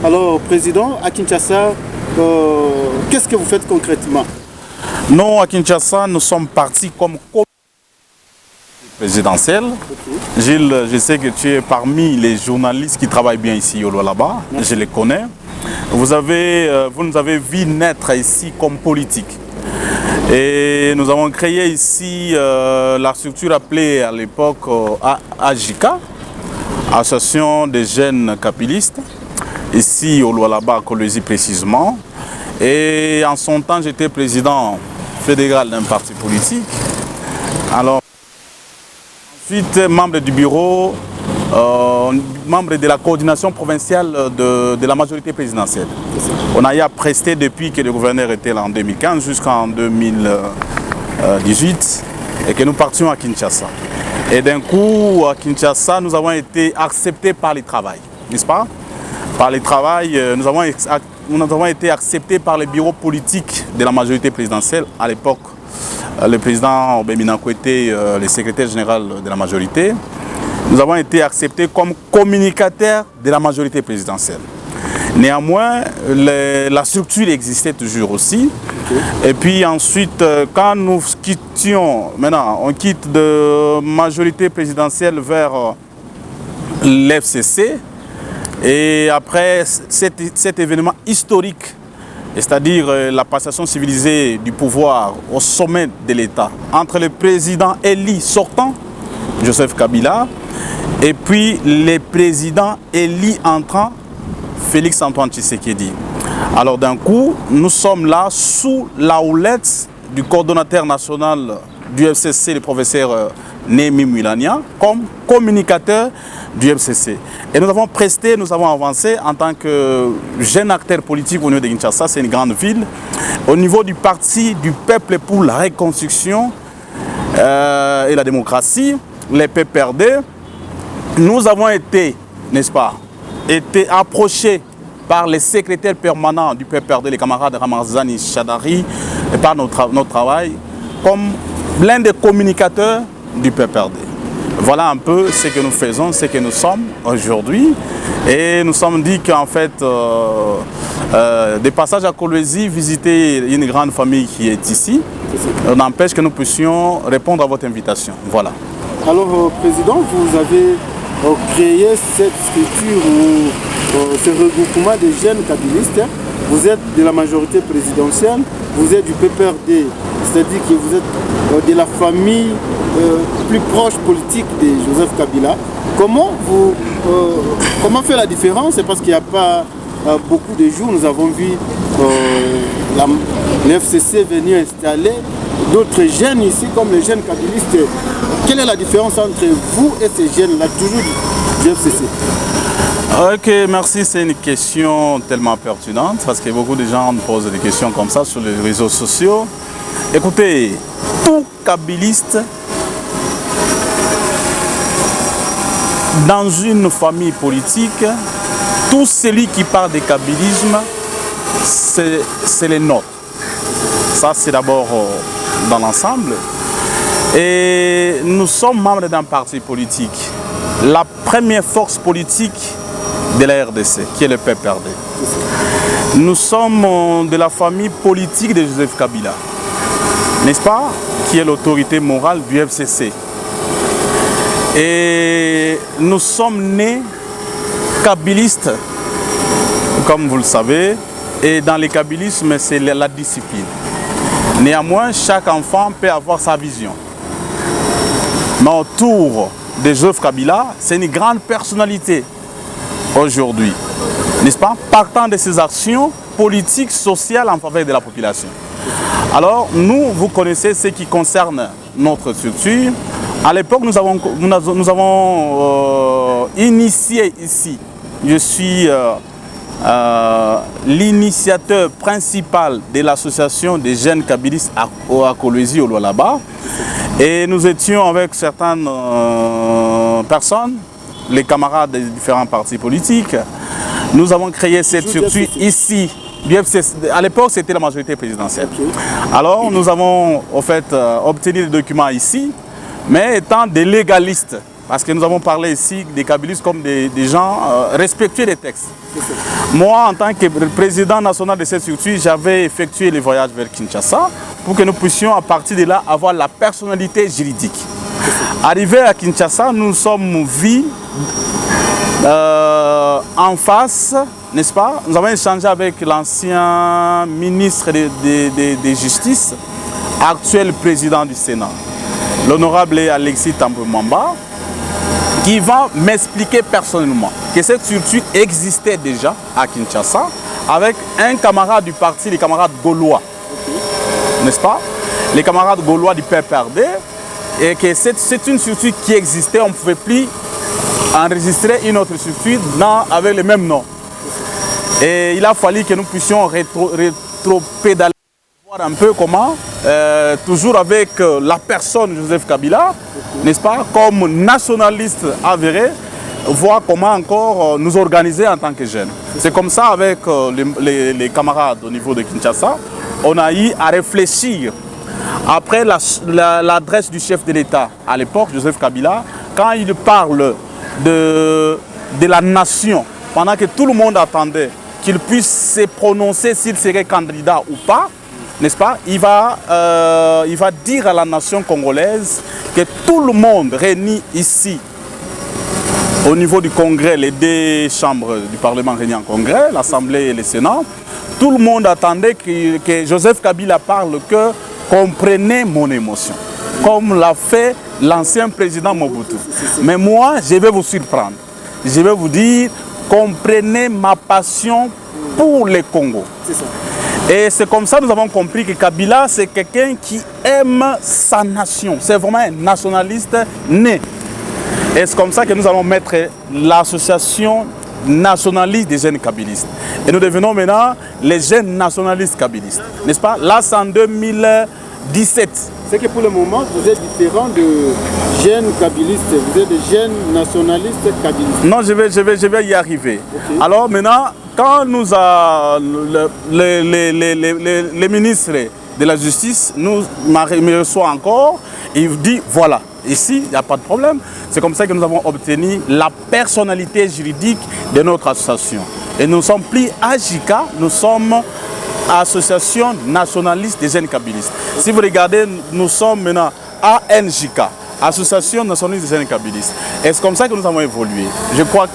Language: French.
Alors, Président, à Kinshasa, qu'est-ce que vous faites concrètement? Nous, à Kinshasa, nous sommes partis comme présidentielle. Okay. Gilles, je sais que tu es parmi les journalistes qui travaillent bien ici au Lualaba. Je les connais. Vous nous avez vu naître ici comme politique. Et nous avons créé ici la structure appelée à l'époque AJK, Association des jeunes kabylistes, ici au Lualaba, à Kolwezi précisément. Et en son temps, j'étais président fédéral d'un parti politique. Alors, ensuite, membre du bureau, membre de la coordination provinciale de la majorité présidentielle. On a eu à prester depuis que le gouverneur était là en 2015 jusqu'en 2018 et que nous partions à Kinshasa. Et d'un coup, à Kinshasa, nous avons été acceptés par le travail, n'est-ce pas? Par le travail, nous avons été acceptés par les bureaux politiques de la majorité présidentielle. À l'époque, le président Obeminako était le secrétaire général de la majorité. Nous avons été acceptés comme communicateurs de la majorité présidentielle. Néanmoins, la structure existait toujours aussi. Okay. Et puis ensuite, quand nous quittions, maintenant, on quitte de majorité présidentielle vers l'FCC. Et après cet événement historique, c'est-à-dire la passation civilisée du pouvoir au sommet de l'État entre le président élu sortant, Joseph Kabila, et puis le président élu entrant, Félix Antoine Tshisekedi. Alors d'un coup, nous sommes là sous la houlette du coordonnateur national du FCC, le professeur Némi Mulania, comme communicateur du FCC. Et nous avons presté, nous avons avancé en tant que jeune acteur politique au niveau de Kinshasa, c'est une grande ville, au niveau du parti du peuple pour la reconstruction et la démocratie, les PPRD. Nous avons été, n'est-ce pas, approchés par les secrétaires permanents du PPRD, les camarades Ramazani Chadari, et par notre travail, comme l'un des communicateurs du PPRD. Voilà un peu ce que nous faisons, ce que nous sommes aujourd'hui. Et nous sommes dit qu'en fait, des passages à Kolwezi, visiter une grande famille qui est ici, n'empêche que nous puissions répondre à votre invitation. Voilà. Alors, Président, vous avez créé cette structure ou ce regroupement des jeunes kabylistes. Vous êtes de la majorité présidentielle, vous êtes du PPRD, c'est-à-dire que vous êtes de la famille plus proche politique de Joseph Kabila. Comment fait la différence? C'est parce qu'il n'y a pas beaucoup de jours, nous avons vu l'FCC venir installer d'autres jeunes ici, comme les jeunes kabylistes. Quelle est la différence entre vous et ces jeunes-là, toujours du FCC? Ok, merci. C'est une question tellement pertinente parce que beaucoup de gens posent des questions comme ça sur les réseaux sociaux. Écoutez, tout kabyliste dans une famille politique, tout celui qui parle de kabylisme, c'est les nôtres. Ça, c'est d'abord dans l'ensemble. Et nous sommes membres d'un parti politique. La première force politique de la RDC, qui est le PPRD. Nous sommes de la famille politique de Joseph Kabila, n'est-ce pas? Qui est l'autorité morale du FCC. Et nous sommes nés kabylistes, comme vous le savez, et dans le kabylisme, c'est la discipline. Néanmoins, chaque enfant peut avoir sa vision. Mais autour de Joseph Kabila, c'est une grande personnalité aujourd'hui, n'est-ce pas? Partant de ses actions politiques, sociales en faveur de la population. Alors, nous, vous connaissez ce qui concerne notre structure. À l'époque, nous avons initié ici, je suis l'initiateur principal de l'association des jeunes kabylistes à Kolwezi au Lualaba. Et nous étions avec certaines personnes, les camarades des différents partis politiques. Nous avons créé cette structure ici. À l'époque, c'était la majorité présidentielle. Okay. Alors, nous avons en fait obtenu des documents ici, mais étant des légalistes, Parce que nous avons parlé ici des kabylistes comme des gens respectueux des textes. Moi, en tant que président national de cette structure, j'avais effectué le voyage vers Kinshasa pour que nous puissions, à partir de là, avoir la personnalité juridique. Arrivé à Kinshasa, nous sommes vus en face, n'est-ce pas? Nous avons échangé avec l'ancien ministre de Justice, actuel président du Sénat, l'honorable Alexis Tambwe-Mwamba, qui va m'expliquer personnellement que cette structure existait déjà à Kinshasa avec un camarade du parti, les camarades gaulois, n'est-ce pas? Les camarades gaulois du PPRD, et que c'est une structure qui existait, on ne pouvait plus enregistrer une autre structure avec le même nom. Et il a fallu que nous puissions rétro-pédaler, voir un peu comment, toujours avec la personne Joseph Kabila, n'est-ce pas, comme nationaliste avéré, voir comment encore nous organiser en tant que jeunes. C'est comme ça avec les camarades au niveau de Kinshasa, on a eu à réfléchir. Après l'adresse du chef de l'État à l'époque, Joseph Kabila, quand il parle de la nation, pendant que tout le monde attendait qu'il puisse se prononcer s'il serait candidat ou pas, n'est-ce pas, il va dire à la nation congolaise que tout le monde réuni ici, au niveau du Congrès, les deux chambres du Parlement réunies en Congrès, l'Assemblée et le Sénat, tout le monde attendait que Joseph Kabila parle que comprenez mon émotion, comme l'a fait l'ancien président Mobutu. Mais moi, je vais vous surprendre. Je vais vous dire, comprenez ma passion pour le Congo. Et c'est comme ça que nous avons compris que Kabila, c'est quelqu'un qui aime sa nation. C'est vraiment un nationaliste né. Et c'est comme ça que nous allons mettre l'association nationaliste des jeunes kabylistes. Et nous devenons maintenant les jeunes nationalistes kabylistes. N'est-ce pas? Là, c'est en 2017. C'est que pour le moment, vous êtes différent de jeunes kabylistes. Vous êtes des jeunes nationalistes kabylistes. Non, je vais y arriver. Okay. Alors maintenant, quand nous les ministres de la Justice me reçoit encore, il dit voilà, ici, il n'y a pas de problème. C'est comme ça que nous avons obtenu la personnalité juridique de notre association. Et nous ne sommes plus AJK, nous sommes Association nationaliste des jeunes kabylistes. Si vous regardez, nous sommes maintenant ANJK, Association nationaliste des jeunes kabylistes. Et c'est comme ça que nous avons évolué. Je crois que